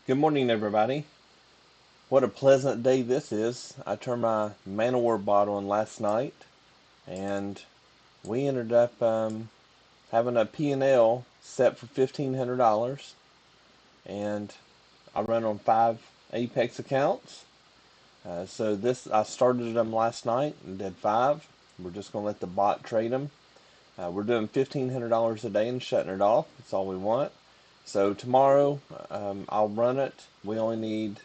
Good morning, everybody. What a pleasant day this is. I turned my Manowar bot on last night, and we ended up having a P&L set for $1,500, and I run on 5 Apex accounts. I started them last night and did 5. We're just going to let the bot trade them. We're doing $1,500 a day and shutting it off. That's all we want. So tomorrow I'll run it. We only need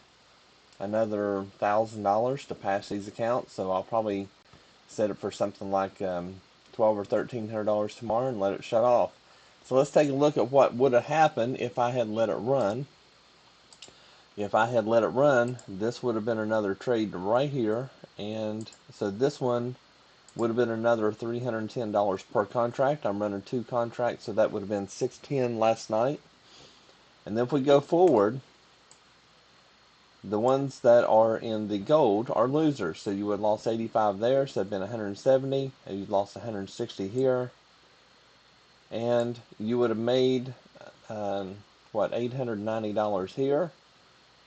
another $1,000 to pass these accounts, so I'll probably set it for something like $1,200 or $1,300 tomorrow and let it shut off. So let's take a look at what would have happened if I had let it run. If I had let it run, this would have been another trade right here, and so this one would have been another $310 per contract. I'm running 2 contracts, so that would have been $610 last night. And then if we go forward, the ones that are in the gold are losers. So you would have lost 85 there, so it'd been 170, and you'd lost 160 here, and you would have made $890 here.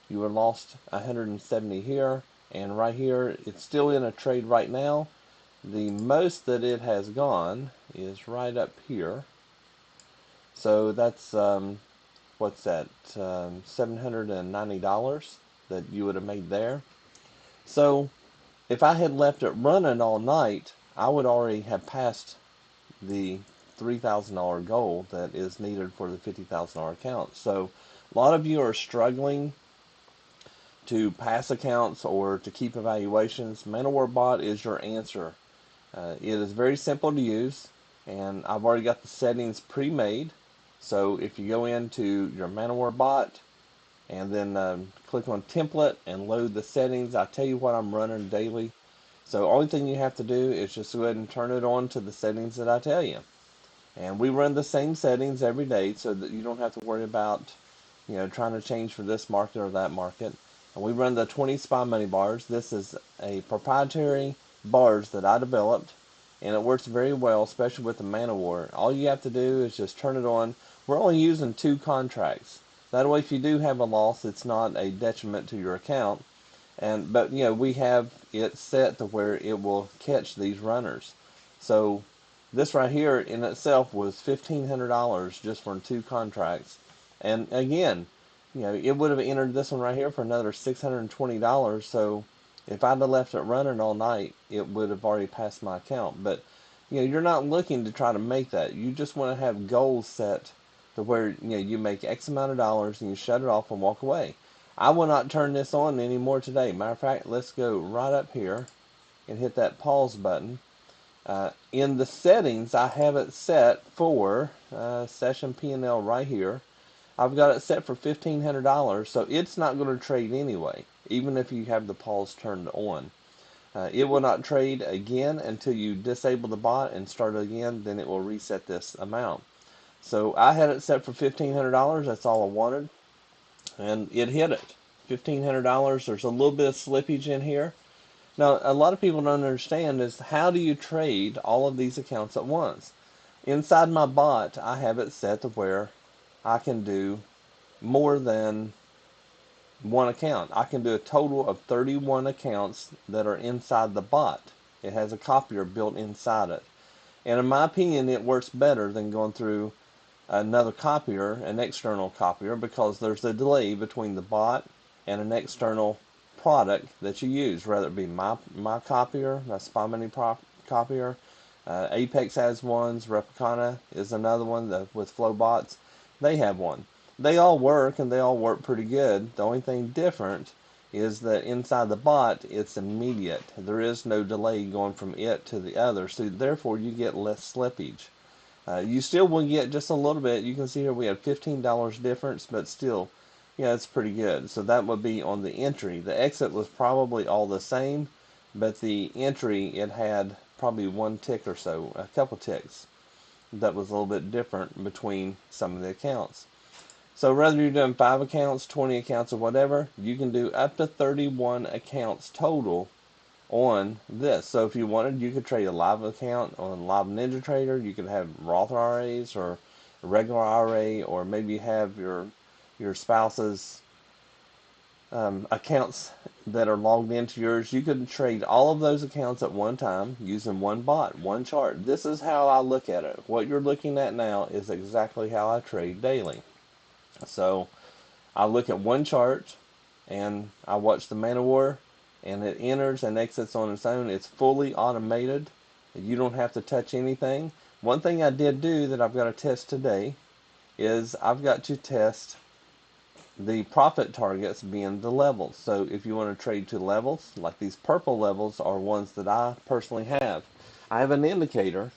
You would have lost 170 here, and right here it's still in a trade right now. The most that it has gone is right up here. So that's what's that? $790 that you would have made there. So if I had left it running all night, I would already have passed the $3,000 goal that is needed for the $50,000 account. So a lot of you are struggling to pass accounts or to keep evaluations. Manowar bot is your answer. It is very simple to use, and I've already got the settings pre-made. So if you go into your Manowar bot and then click on template and load the settings, I'll tell you what I'm running daily. So only thing you have to do is just go ahead and turn it on to the settings that I tell you. And we run the same settings every day so that you don't have to worry about trying to change for this market or that market. And we run the 20 SPY money bars. This is a proprietary bars that I developed, and it works very well, especially with the Manowar. All you have to do is just turn it on. We're only using 2 contracts. That way, if you do have a loss, it's not a detriment to your account. But we have it set to where it will catch these runners. So this right here in itself was $1,500 just for 2 contracts. And again, it would have entered this one right here for another $620. So if I'd have left it running all night, it would have already passed my account. But you're not looking to try to make that. You just want to have goals set to where you make X amount of dollars and you shut it off and walk away. I will not turn this on anymore today. Matter of fact, let's go right up here and hit that pause button. In the settings, I have it set for session P&L right here. I've got it set for $1,500, so it's not going to trade anyway, even if you have the pause turned on. It will not trade again until you disable the bot and start again, then it will reset this amount. So I had it set for $1,500, that's all I wanted, and it hit it. $1,500, there's a little bit of slippage in here. Now, a lot of people don't understand is how do you trade all of these accounts at once? Inside my bot, I have it set to where I can do more than 1 account. I can do a total of 31 accounts that are inside the bot. It has a copier built inside it. And in my opinion, it works better than going through another copier, an external copier, because there's a delay between the bot and an external product that you use, whether it be my copier, my SpyBot Money copier. Apex has ones. Replicana is another one with FlowBots. They have one. They all work, and they all work pretty good. The only thing different is that inside the bot, it's immediate. There is no delay going from it to the other, so therefore you get less slippage. You still will get just a little bit. You can see here we have $15 difference, but still, it's pretty good. So that would be on the entry. The exit was probably all the same, but the entry, it had probably 1 tick or so, a couple ticks. That was a little bit different between some of the accounts. So whether you're doing 5 accounts, 20 accounts, or whatever, you can do up to 31 accounts total on this. So if you wanted, you could trade a live account on Live Ninja Trader. You could have Roth IRAs or a regular IRA, or maybe have your spouse's accounts that are logged into yours. You could trade all of those accounts at one time using one bot, one chart. This is how I look at it. What you're looking at now is exactly how I trade daily. So I look at one chart and I watch the Manowar, and it enters and exits on its own. It's fully automated. You don't have to touch anything. One thing I did do that I've got to test today is I've got to test the profit targets being the levels. So if you want to trade to levels, like these purple levels are ones that I personally have. I have an indicator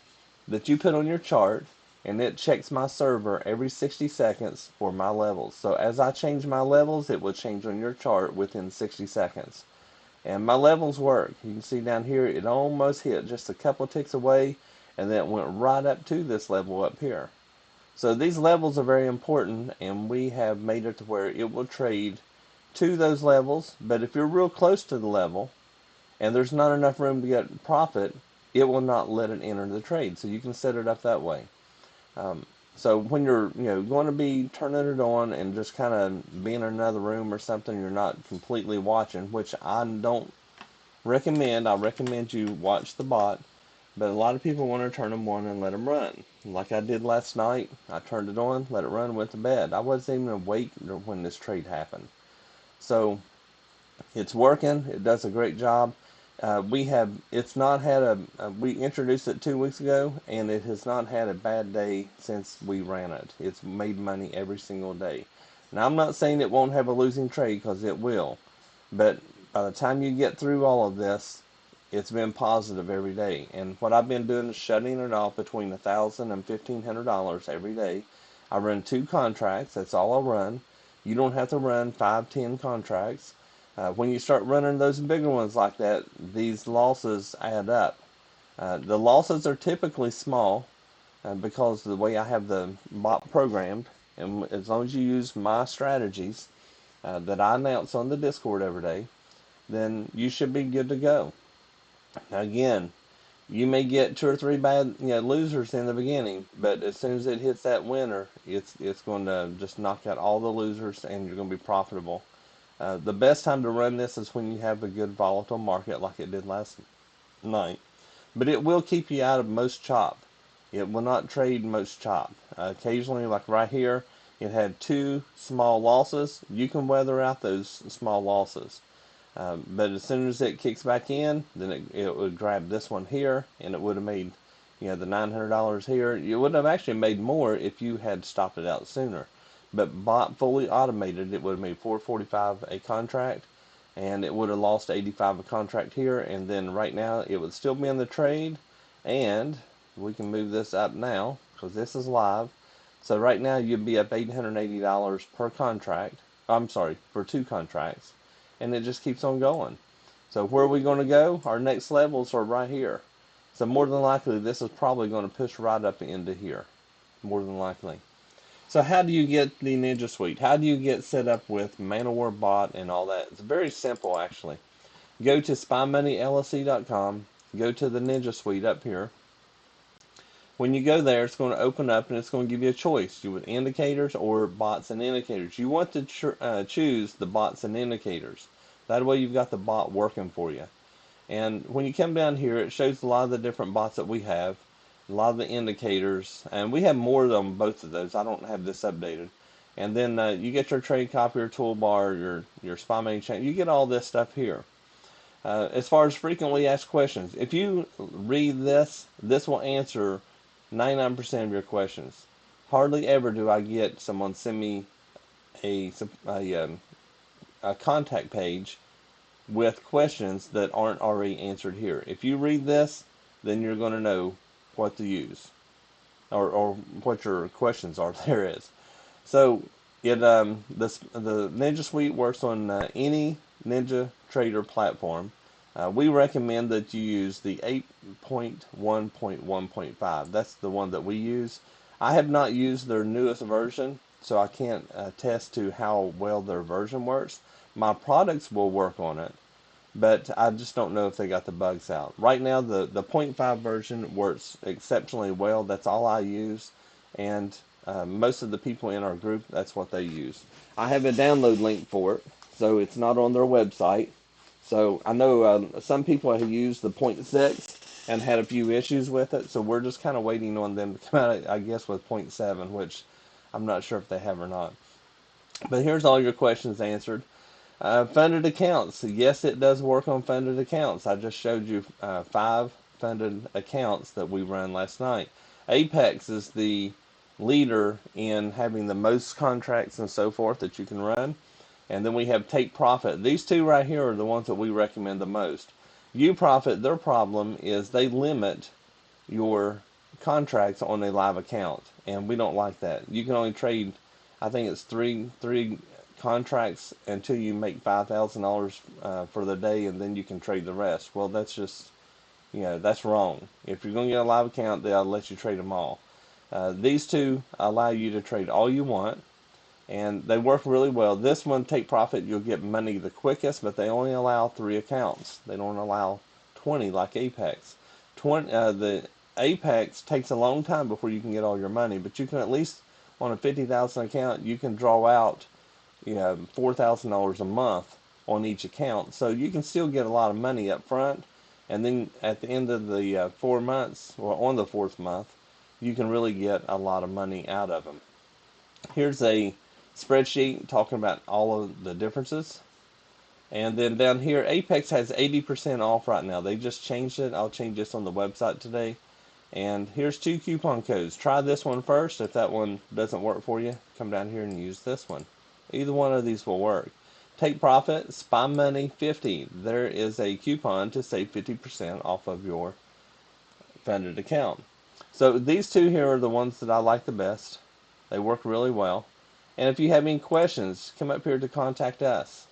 that you put on your chart, and it checks my server every 60 seconds for my levels. So as I change my levels, it will change on your chart within 60 seconds. And my levels work. You can see down here, it almost hit just a couple ticks away, and then it went right up to this level up here. So these levels are very important, and we have made it to where it will trade to those levels. But if you're real close to the level and there's not enough room to get profit, it will not let it enter the trade. So you can set it up that way. So when you're going to be turning it on and just kind of being in another room or something, you're not completely watching, which I don't recommend. I recommend you watch the bot. But a lot of people want to turn them on and let them run. Like I did last night, I turned it on, let it run, went to bed. I wasn't even awake when this trade happened. So it's working. It does a great job. It's not had we introduced it 2 weeks ago, and it has not had a bad day since we ran it. It's made money every single day. Now, I'm not saying it won't have a losing trade, because it will. But by the time you get through all of this, it's been positive every day. And what I've been doing is shutting it off between $1,000 and $1,500 every day. I run 2 contracts. That's all I run. You don't have to run 5, 10 contracts. When you start running those bigger ones like that, these losses add up. The losses are typically small because of the way I have the bot programmed. And as long as you use my strategies that I announce on the Discord every day, then you should be good to go. Now again, you may get 2 or 3 bad losers in the beginning, but as soon as it hits that winner, it's going to just knock out all the losers, and you're going to be profitable. The best time to run this is when you have a good volatile market like it did last night. But it will keep you out of most chop. It will not trade most chop. Occasionally, like right here, it had 2 small losses. You can weather out those small losses. But as soon as it kicks back in, then it would grab this one here, and it would have made, the $900 here. You would have actually made more if you had stopped it out sooner. But bot fully automated, it would have made $445 a contract, and it would have lost $85 a contract here. And then right now, it would still be in the trade, and we can move this up now because this is live. So right now, you'd be up $880 per contract. I'm sorry, for 2 contracts. And it just keeps on going. So where are we going to go? Our next levels are right here. So more than likely, this is probably going to push right up into here. More than likely. So how do you get the Ninja Suite? How do you get set up with Manowar bot and all that? It's very simple, actually. Go to SpyMoneyLLC.com. Go to the Ninja Suite up here. When you go there, it's going to open up and it's going to give you a choice. You want indicators or bots and indicators. You want to choose the bots and indicators. That way you've got the bot working for you. And when you come down here, it shows a lot of the different bots that we have, a lot of the indicators, and we have more on both of those. I don't have this updated. And then you get your trade copier toolbar, your spy money chain. You get all this stuff here. As far as frequently asked questions, if you read this, this will answer 99% of your questions. Hardly ever do I get someone send me a contact page with questions that aren't already answered here. If you read this, then you're going to know what to use or what your questions are. There is. So the Ninja Suite works on any Ninja Trader platform. We recommend that you use the 8.1.1.5. That's the one that we use. I have not used their newest version, so I can't attest to how well their version works. My products will work on it, but I just don't know if they got the bugs out. Right now, the 0.5 version works exceptionally well. That's all I use, and most of the people in our group, that's what they use. I have a download link for it. so it's not on their website. So I know some people have used the point 0.6 and had a few issues with it, so we're just kind of waiting on them to come out, I guess, with point 0.7, which I'm not sure if they have or not. But here's all your questions answered. Funded accounts. Yes, it does work on funded accounts. I just showed you 5 funded accounts that we run last night. Apex is the leader in having the most contracts and so forth that you can run. And then we have Take Profit. These two right here are the ones that we recommend the most. UProfit, their problem is they limit your contracts on a live account, and we don't like that. You can only trade, I think it's three contracts until you make $5,000 for the day, and then you can trade the rest. Well, that's just, that's wrong. If you're going to get a live account, they'll let you trade them all. These two allow you to trade all you want, and they work really well. This one, Take Profit, you'll get money the quickest, but they only allow 3 accounts. They don't allow 20 like Apex. The Apex takes a long time before you can get all your money, but you can at least, on a 50,000 account, you can draw out $4,000 a month on each account. So you can still get a lot of money up front, and then at the end of the 4 months, or on the 4th month, you can really get a lot of money out of them. Here's a spreadsheet talking about all of the differences. And then down here, Apex has 80% off right now. They just changed it. I'll change this on the website today. And here's 2 coupon codes. Try this one first. If that one doesn't work for you, come down here and use this one. Either one of these will work. Take Profit, Spy Money 50. There is a coupon to save 50% off of your funded account. So these two here are the ones that I like the best. They work really well. And if you have any questions, come up here to contact us.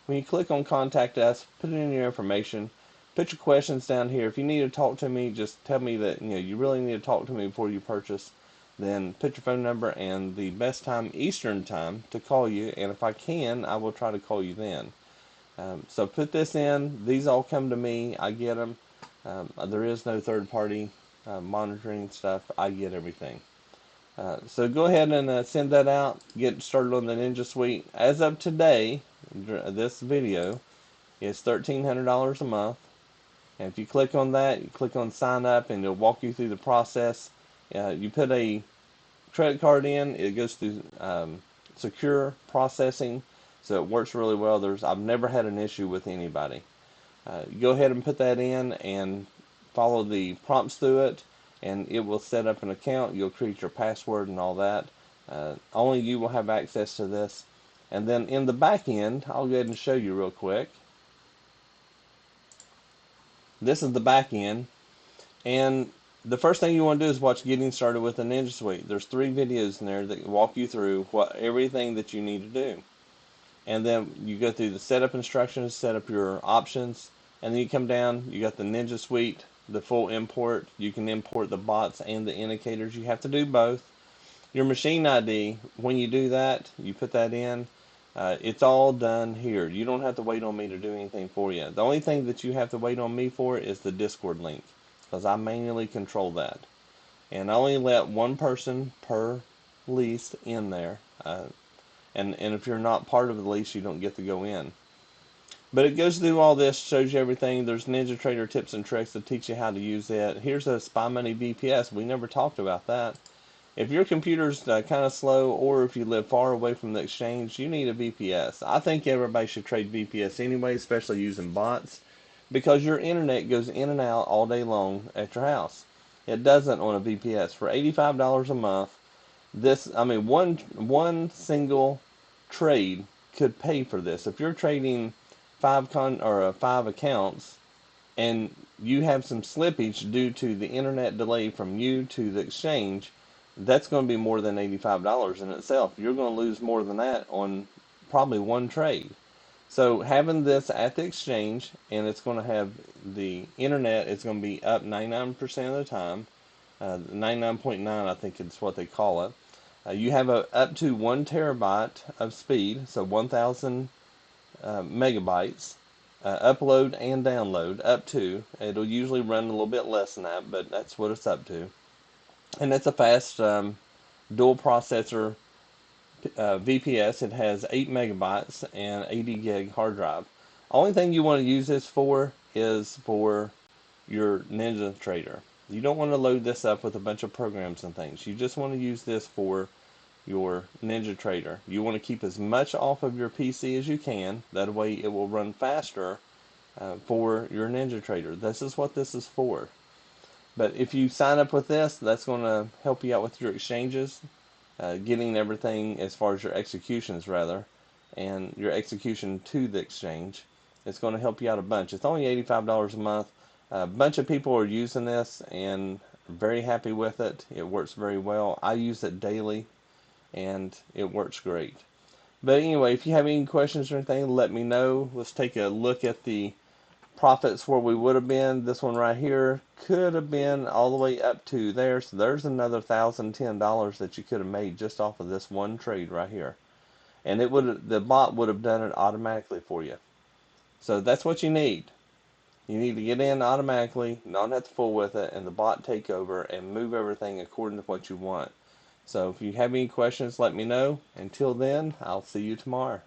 When you click on contact us, put in your information, put your questions down here. If you need to talk to me, just tell me that you really need to talk to me before you purchase. Then put your phone number and the best time, Eastern time, to call you. And if I can, I will try to call you then. So put this in. These all come to me. I get them. There is no third-party monitoring stuff. I get everything. So go ahead and send that out. Get started on the Ninja Suite. As of today, this video is $1,300 a month. And if you click on that, you click on sign up, and it'll walk you through the process. You put a credit card in, it goes through secure processing, so it works really well. I've never had an issue with anybody. Go ahead and put that in and follow the prompts through it, and it will set up an account. You'll create your password and all that. Only you will have access to this. And then in the back end, I'll go ahead and show you real quick. This is the back end, and the first thing you want to do is watch Getting Started with the Ninja Suite. There's 3 videos in there that walk you through everything that you need to do. And then you go through the setup instructions, set up your options, and then you come down, you got the Ninja Suite, the full import. You can import the bots and the indicators. You have to do both. Your machine ID, when you do that, you put that in. It's all done here. You don't have to wait on me to do anything for you. The only thing that you have to wait on me for is the Discord link, because I manually control that. And I only let 1 person per lease in there. And if you're not part of the lease, you don't get to go in. But it goes through all this, shows you everything. There's NinjaTrader tips and tricks to teach you how to use it. Here's a Spy Money VPS. We never talked about that. If your computer's kind of slow, or if you live far away from the exchange, you need a VPS. I think everybody should trade VPS anyway, especially using bots, because your internet goes in and out all day long at your house. It doesn't on a VPS. For $85 a month, one single trade could pay for this. If you're trading 5 accounts, and you have some slippage due to the internet delay from you to the exchange, that's going to be more than $85 in itself. You're going to lose more than that on probably 1 trade. So having this at the exchange, and it's going to have the internet, it's going to be up 99% of the time. 99.9 I think is what they call it. You have up to 1 terabyte of speed, so 1,000 megabytes. Upload and download up to. It'll usually run a little bit less than that, but that's what it's up to. And it's a fast dual processor VPS. It has 8 megabytes and 80 gig hard drive. Only thing you want to use this for is for your NinjaTrader. You don't want to load this up with a bunch of programs and things. You just want to use this for your NinjaTrader. You want to keep as much off of your PC as you can. That way it will run faster for your NinjaTrader. This is what this is for. But if you sign up with this, that's going to help you out with your exchanges, getting everything as far as your executions rather, and your execution to the exchange. It's going to help you out a bunch. It's only $85 a month. A bunch of people are using this and are very happy with it. It works very well. I use it daily and it works great. But anyway, if you have any questions or anything, let me know. Let's take a look at the profits where we would have been. This one right here could have been all the way up to there. So there's another $1,010 that you could have made just off of this one trade right here. And the bot would have done it automatically for you. So that's what you need. You need to get in automatically, not have to fool with it, and the bot take over and move everything according to what you want. So if you have any questions, let me know. Until then, I'll see you tomorrow.